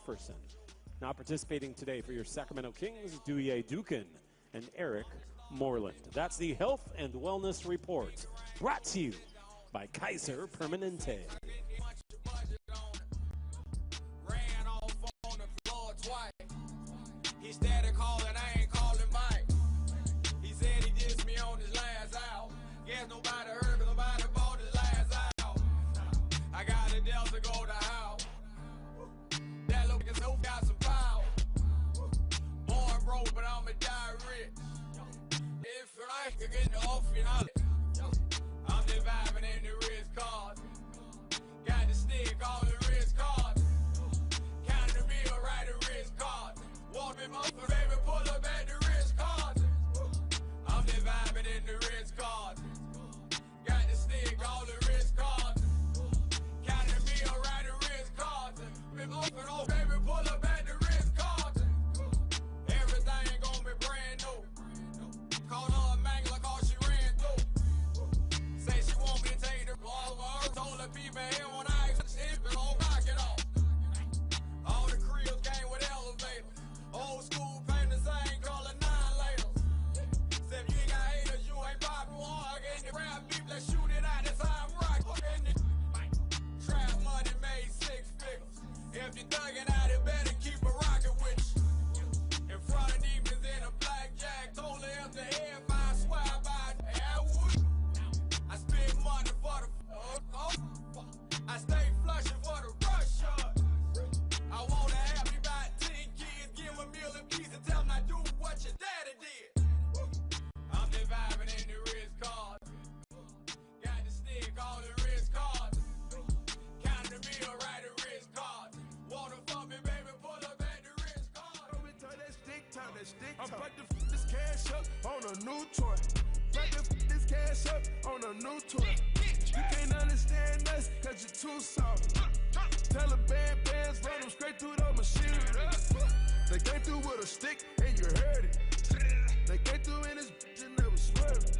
Jefferson. Not participating today for your Sacramento Kings, Douye Dukin and Eric Moreland. That's the Health and Wellness Report, brought to you by Kaiser Permanente. He started calling, I ain't calling back. He said he dissed me on his last out. Guess nobody heard, but nobody bought his last out. I got a Delta go to house. That look is hope got some power. Born broke, but I'ma die rich. If I could get the off I'm just vibing in the wrist cards. Got the stick, all the wrist cards. Counting the meal, right the wrist cards. Walk me up, baby, pull up at the wrist cards. I'm just vibing in the wrist cards. Got the stick, all the wrist cards. Counting the meal, right the wrist cards. Been open, oh baby, pull up at the wrist cards. Everything gon' be brand new. Called her a mangler, cause she ran through. Say she want me to take the ball over. Told her people here when I it, but don't knock it off. All the cribs came with elevators. Old school paint the same color, 9 layers. Said if you ain't got haters, you ain't poppin' one. In the rap beef, let's shoot it out, that's how I'm rockin'. Trap money made 6 figures. If you thuggin' out, it better keep a rocket with you. In front of demons in a blackjack, told her if the head fine, swear by it. I would. I spend money for the I stay flushin' for the rush shot. I wanna have you about 10 kids, give them a meal and peace and tell them I do what your daddy did. I'm just vibing in the wrist cards. Got the stick, all the wrist cards. Counting the meal, right the wrist cards. Wanna fuck me, baby, pull up at the wrist cards. I'm about to f this cash up on a new toy. About to f this cash up on a new toy. You can't understand us cause you're too soft. Taliban bands run them straight through the machine. They came through with a stick and you heard it. They came through in this bitch and never swerved.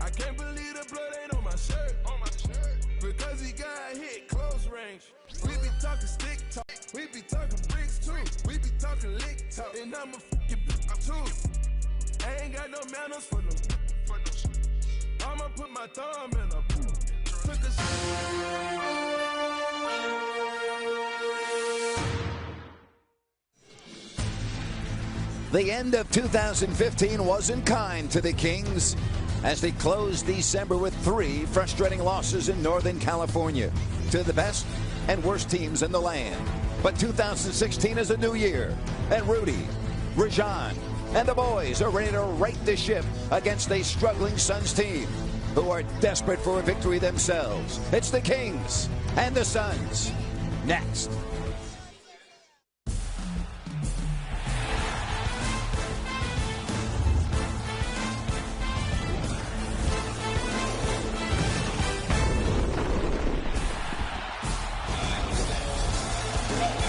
I can't believe the blood ain't on my shirt. Because he got hit close range. We be talking stick talk. We be talking bricks too. We be talking lick talk. And I'm a fucking bitch too. I ain't got no manners for no. I'ma put my thumb in a put the The end of 2015 wasn't kind to the Kings as they closed December with 3 frustrating losses in Northern California to the best and worst teams in the land. But 2016 is a new year, and Rudy, Rajan, and the boys are ready to right the ship against a struggling Suns team who are desperate for a victory themselves. It's the Kings and the Suns. Next.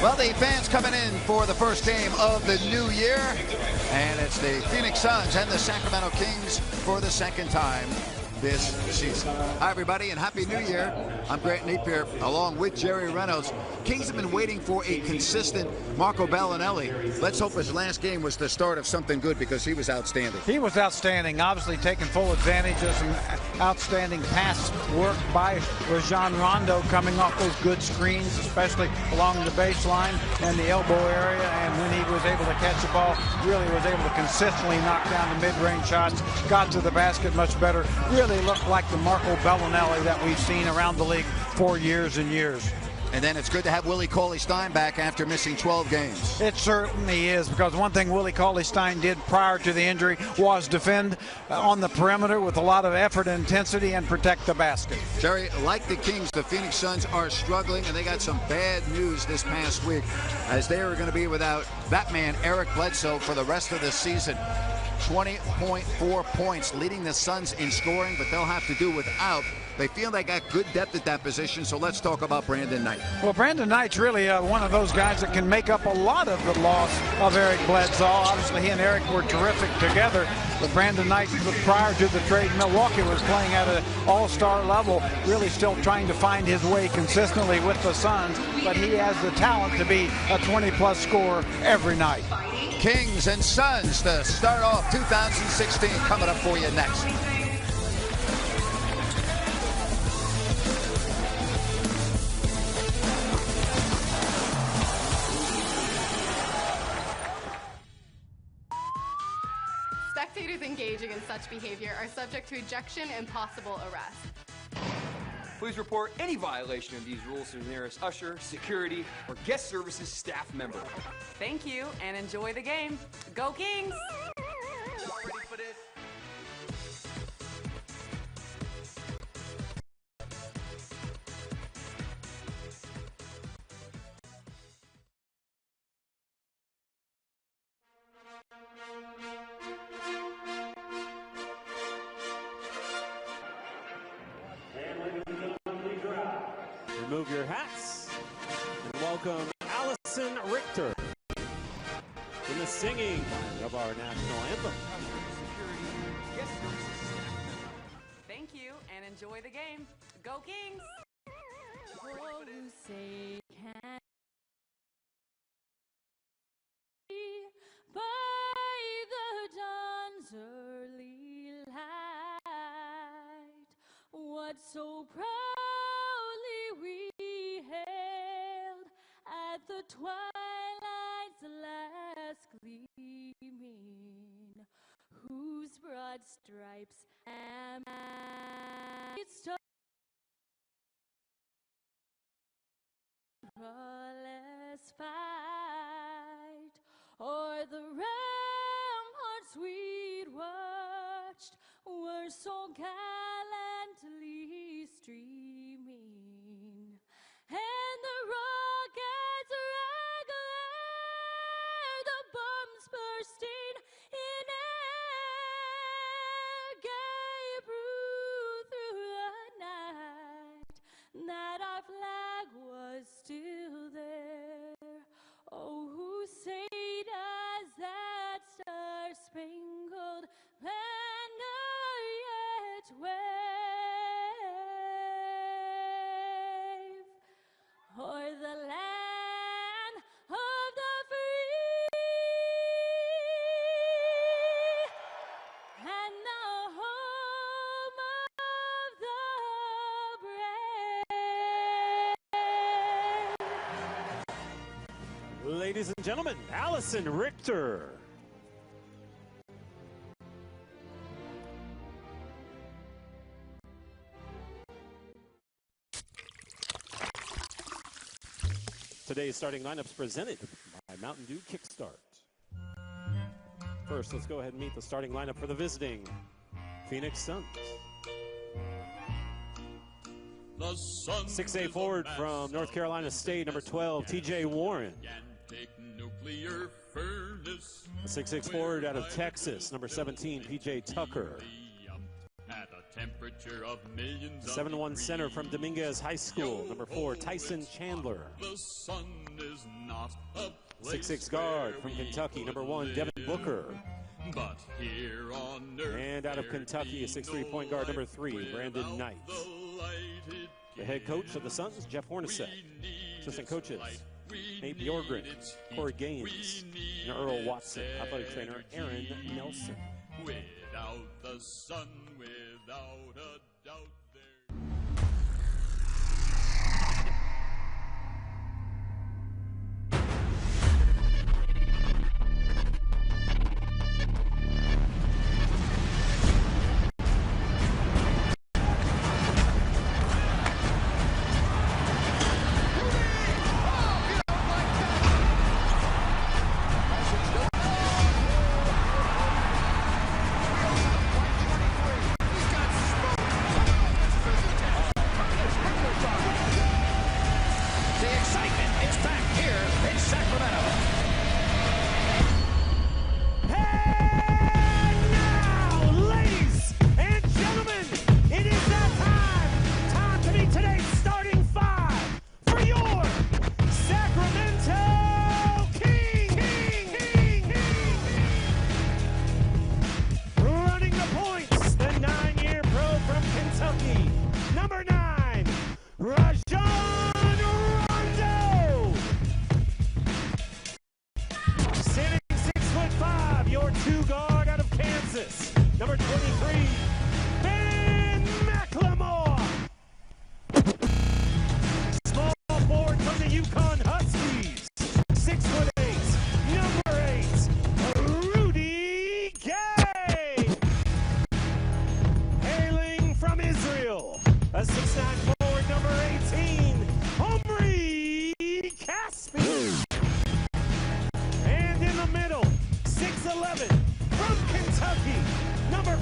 Well, the fans coming in for the first game of the new year, and it's the Phoenix Suns and the Sacramento Kings for the second time this season. Hi, everybody, and Happy New Year. I'm Grant Napier, along with Jerry Reynolds. Kings have been waiting for a consistent Marco Bellinelli. Let's hope his last game was the start of something good because he was outstanding. He was outstanding, obviously taking full advantage of some outstanding pass work by Rajon Rondo coming off those good screens, especially along the baseline and the elbow area. And when he was able to catch the ball, really was able to consistently knock down the mid-range shots, got to the basket much better. Really looked like the Marco Bellinelli that we've seen around the league for years and years. And then it's good to have Willie Cauley-Stein back after missing 12 games. It certainly is, because one thing Willie Cauley-Stein did prior to the injury was defend on the perimeter with a lot of effort and intensity and protect the basket. Jerry, like the Kings, the Phoenix Suns are struggling, and they got some bad news this past week as they are going to be without that man, Eric Bledsoe, for the rest of the season. 20.4 points, leading the Suns in scoring, but they'll have to do without They feel they got good depth at that position, so let's talk about Brandon Knight. Well, Brandon Knight's really one of those guys that can make up a lot of the loss of Eric Bledsoe. Obviously, he and Eric were terrific together, but Brandon Knight, prior to the trade, Milwaukee was playing at an all-star level, really still trying to find his way consistently with the Suns, but he has the talent to be a 20-plus scorer every night. Kings and Suns to start off 2016 coming up for you next. Spectators engaging in such behavior are subject to ejection and possible arrest. Please report any violation of these rules to the nearest usher, security, or guest services staff member. Thank you, and enjoy the game. Go Kings! Ready for this? Remove your hats and welcome Allison Richter in the singing of our national anthem. Thank you, and enjoy the game. Go Kings! Oh, say can by the dawn's early light, what so proudly we hailed at the twilight's last gleaming, whose broad stripes and less fight, or the ramparts we'd watched were so gallantly streaming, and the rockets regular, the bombs bursting in air, gave proof through the night that our flag was still there. Oh, who say does that star-spangled banner yet wave o'er the land of the free and the home of the brave? Ladies and gentlemen, Allison Richter. Today's starting lineups presented by Mountain Dew Kickstart. First, let's go ahead and meet the starting lineup for the visiting Phoenix Suns. 6'8" forward from North Carolina State, number 12, TJ Warren. A 6'6" forward out of Texas, number 17, PJ Tucker. 7'1" center from Dominguez High School, number 4, Tyson Chandler. 6'6" guard from Kentucky, number 1, Devin Booker. And out of Kentucky, a 6'3" point guard, number 3, Brandon Knight. The head coach of the Suns, Jeff Hornacek. Assistant coaches, Nate Bjorgren, Corey Gaines, and Earl Watson. Athletic trainer, Aaron Nelson. Without the sun, without a doubt.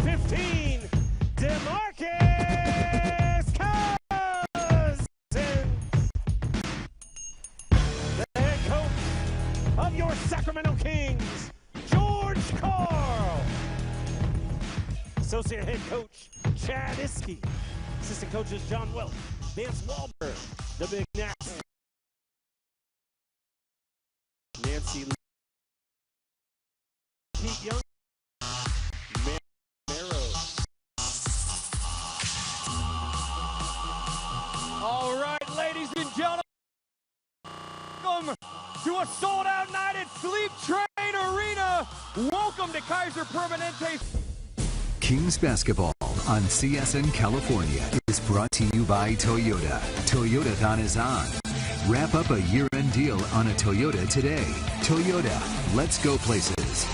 15, DeMarcus Cousins. The head coach of your Sacramento Kings, George Karl. Associate head coach, Chad Iskey. Assistant coaches, John Welch, Vance Wahlberg, the Big Nats. Nancy Lee, Pete Young, Marrow. All right, ladies and gentlemen, welcome to a sold-out night at Sleep Train Arena. Welcome to Kaiser Permanente. Kings basketball on CSN California is brought to you by Toyota. Toyotathon is on. Wrap up a year-end deal on a Toyota today. Toyota, let's go places.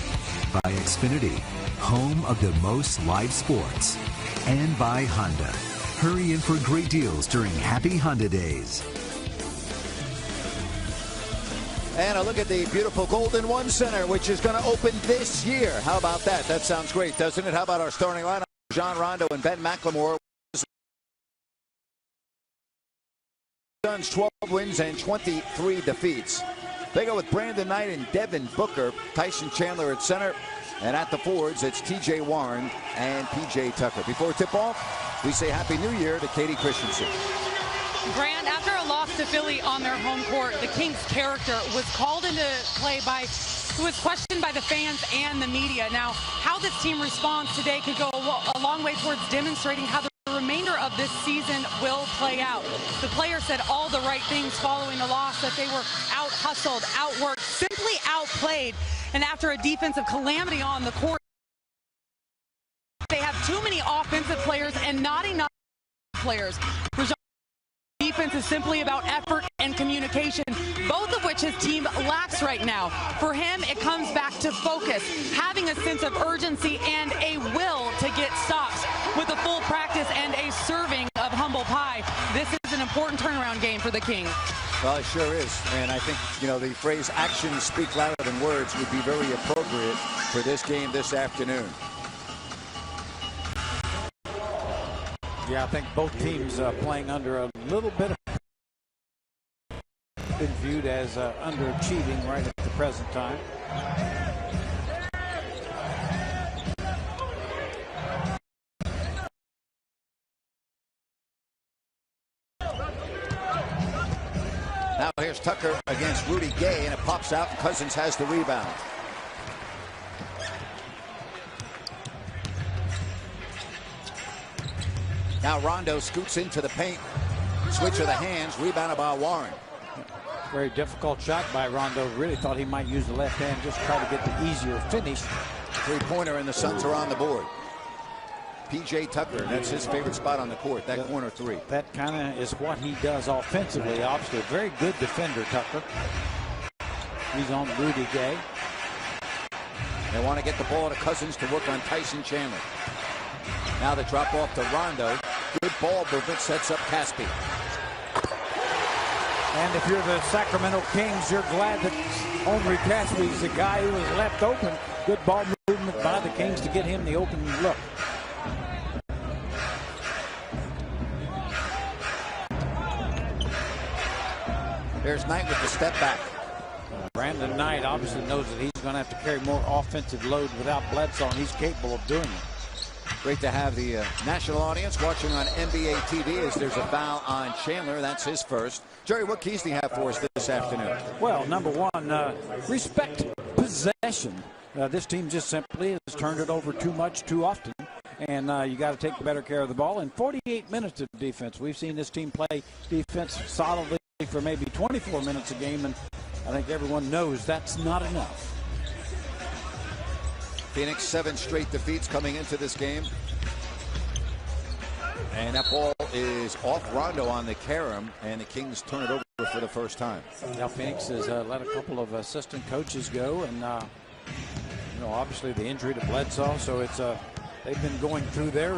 By Xfinity, home of the most live sports. And by Honda. Hurry in for great deals during Happy Honda Days. And a look at the beautiful Golden One Center, which is going to open this year. How about that? That sounds great, doesn't it? How about our starting lineup? John Rondo and Ben McLemore. Suns 12 wins and 23 defeats. They go with Brandon Knight and Devin Booker. Tyson Chandler at center. And at the forwards, it's T.J. Warren and P.J. Tucker. Before tip-off, we say Happy New Year to Katie Christensen. Grant, after a loss to Philly on their home court, the Kings' character was called into play who was questioned by the fans and the media. Now, how this team responds today could go a long way towards demonstrating how the remainder of this season will play out. The players said all the right things following the loss, that they were out-hustled, outworked, simply outplayed. And after a defensive calamity on the court, they have too many offensive players and not enough players. Defense is simply about effort and communication, both of which his team lacks right now. For him, it comes back to focus, having a sense of urgency and a will to get stops. With a full practice and a serving of humble pie, this is an important turnaround game for the Kings. Well, it sure is. And I think, the phrase actions speak louder than words would be very appropriate for this game this afternoon. Yeah, I think both teams playing under a little bit of been viewed as underachieving right at the present time. Now here's Tucker against Rudy Gay, and it pops out. Cousins has the rebound. Now Rondo scoots into the paint. Switch of the hands, rebounded by Warren. Very difficult shot by Rondo. Really thought he might use the left hand, just try to get the easier finish. Three-pointer, and the Suns are on the board. P.J. Tucker, that's his favorite spot on the court, that corner three. That kind of is what he does offensively. Obviously, a very good defender, Tucker. He's on Rudy Gay. They want to get the ball to Cousins to work on Tyson Chandler. Now the drop off to Rondo. Good ball movement, sets up Caspi. And if you're the Sacramento Kings, you're glad that Omri Caspi is the guy who was left open. Good ball movement by the Kings to get him the open look. There's Knight with the step back. Brandon Knight obviously knows that he's going to have to carry more offensive load without Bledsoe, and he's capable of doing it. Great to have the national audience watching on NBA TV as there's a foul on Chandler. That's his first. Jerry, what keys do you have for us this afternoon? Well, number one, respect possession. This team just simply has turned it over too much, too often. And you got to take better care of the ball. In 48 minutes of defense, we've seen this team play defense solidly for maybe 24 minutes a game, and I think everyone knows that's not enough. Phoenix 7 straight defeats coming into this game. And that ball is off Rondo on the carom, and the Kings turn it over for the first time. Now Phoenix has let a couple of assistant coaches go, and obviously the injury to Bledsoe, so it's they've been going through their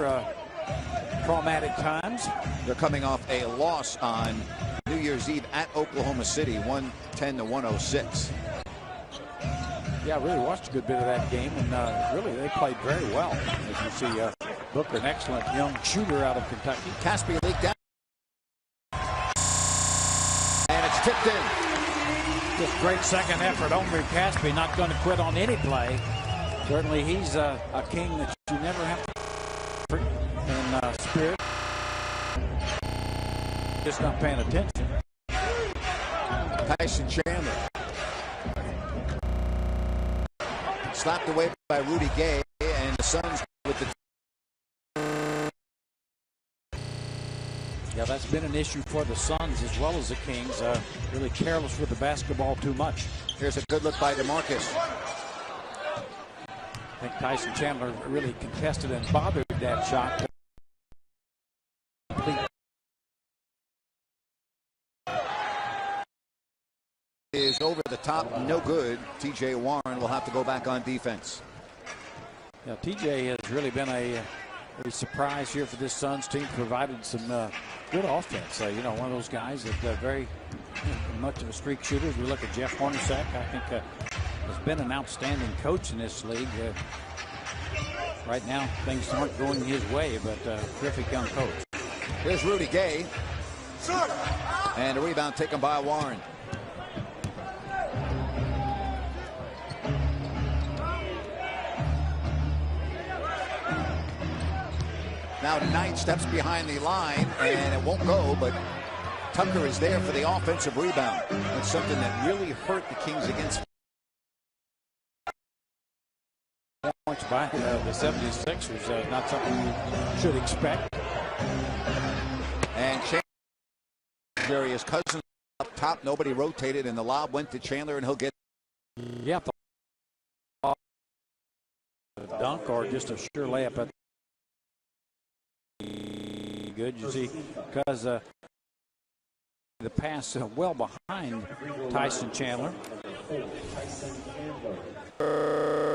traumatic times. They're coming off a loss on New Year's Eve at Oklahoma City, 110-106. Yeah, I really watched a good bit of that game, and really they played very well. As you see, Booker, an excellent young shooter out of Kentucky. Caspi leaked out. And it's tipped in. Just great second effort. Omri Caspi not going to quit on any play. Certainly he's a king that you never have to in spirit. Just not paying attention. Tyson Chandler. Slapped away by Rudy Gay, and the Suns with the... Yeah, that's been an issue for the Suns as well as the Kings. Really careless with the basketball too much. Here's a good look by DeMarcus. I think Tyson Chandler really contested and bothered that shot. Is over the top, no good. TJ Warren will have to go back on defense. Yeah, TJ has really been a surprise here for this Suns team. Provided some good offense. You know, one of those guys that very much of a streak shooter. As we look at Jeff Hornacek, I think has been an outstanding coach in this league. Right now, things aren't going his way, but terrific young coach. Here's Rudy Gay, and a rebound taken by Warren. Now Knight steps behind the line, and it won't go, but Tucker is there for the offensive rebound. That's something that really hurt the Kings against. Points by the 76ers, not something you should expect. And Chandler, Cousins up top, nobody rotated, and the lob went to Chandler, and he'll get. Yeah, a dunk or just a sure layup at good, you see, because the pass well behind Tyson Chandler. First.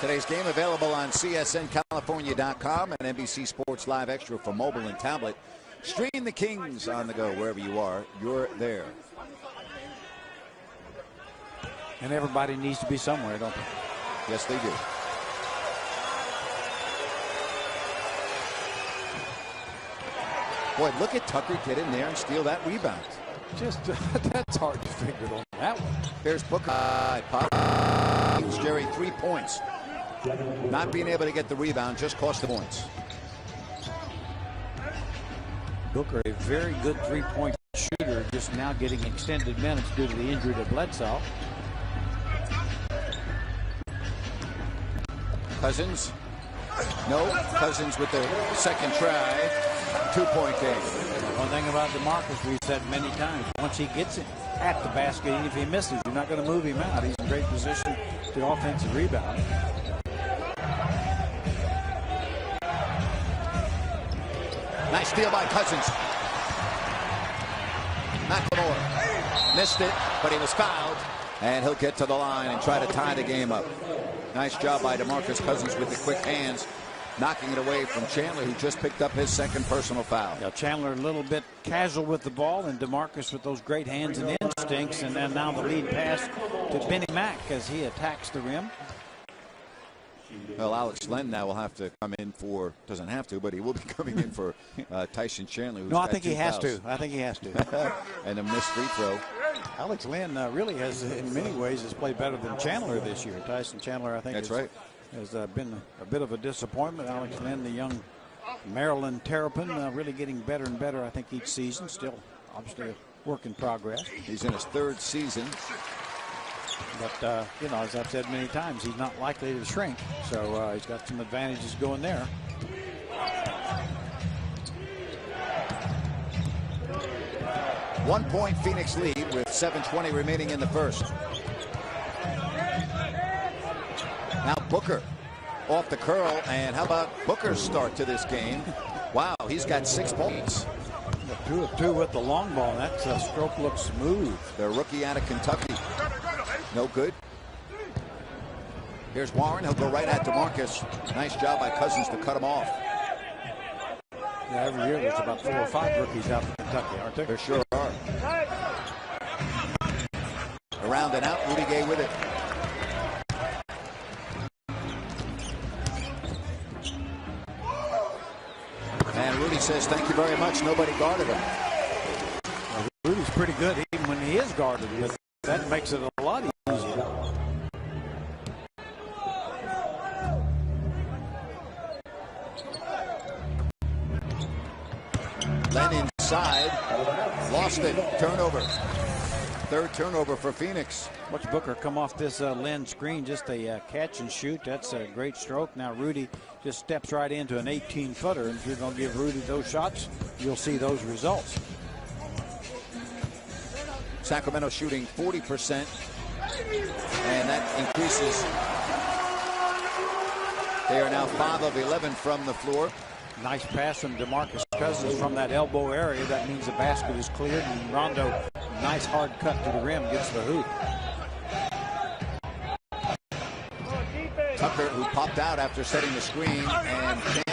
Today's game available on CSNCalifornia.com and NBC Sports Live Extra for mobile and tablet. Stream the Kings on the go wherever you are. You're there. And everybody needs to be somewhere, don't they? Yes, they do. Boy, look at Tucker get in there and steal that rebound. Just that's hard to figure on that one. There's Booker. Jerry, 3 points. Not being able to get the rebound just cost the points. Booker, a very good three-point shooter, just now getting extended minutes due to the injury to Bledsoe. Cousins. No. Cousins with the second try. 2-point game. One thing about DeMarcus, we've said many times, once he gets it at the basket, even if he misses, you're not going to move him out. He's in great position to offensive rebound. Nice steal by Cousins. McLemore missed it, but he was fouled, and he'll get to the line and try to tie the game up. Nice job by DeMarcus Cousins with the quick hands, knocking it away from Chandler, who just picked up his second personal foul. Yeah, Chandler a little bit casual with the ball, and DeMarcus with those great hands and instincts, and then now the lead pass to Benny Mack as he attacks the rim. Well, Alex Len now will have to come in for, doesn't have to, but he will be coming in for Tyson Chandler. No, I think he has to. I think he has to. And a missed free throw. Alex Len really has, in many ways, has played better than Chandler this year. Tyson Chandler, I think, that's right, has been a bit of a disappointment. Alex Len, the young Maryland Terrapin, really getting better and better, I think, each season. Still, obviously, a work in progress. He's in his third season. But, you know, as I've said many times, he's not likely to shrink. So he's got some advantages going there. One-point Phoenix lead with 7:20 remaining in the first. Now Booker off the curl, and how about Booker's start to this game? Wow, he's got 6 points. 2 of 2 with the long ball. That stroke looks smooth. The rookie out of Kentucky. No good. Here's Warren. He'll go right at DeMarcus. Nice job by Cousins to cut him off. Yeah, every year there's about 4 or 5 rookies out in Kentucky, aren't there? There sure are. Around and out, Rudy Gay with it. And Rudy says, thank you very much. Nobody guarded him. Well, Rudy's pretty good even when he is guarded, but that makes it a lot easier. Len inside. Lost it. Turnover. Third turnover for Phoenix. Watch Booker come off this Len screen, just a catch and shoot. That's a great stroke. Now Rudy just steps right into an 18-footer. And if you're going to give Rudy those shots, you'll see those results. Sacramento shooting 40%. And that increases. They are now 5 of 11 from the floor. Nice pass from DeMarcus Cousins from that elbow area. That means the basket is cleared. And Rondo, nice hard cut to the rim, gets the hoop. Tucker, who popped out after setting the screen and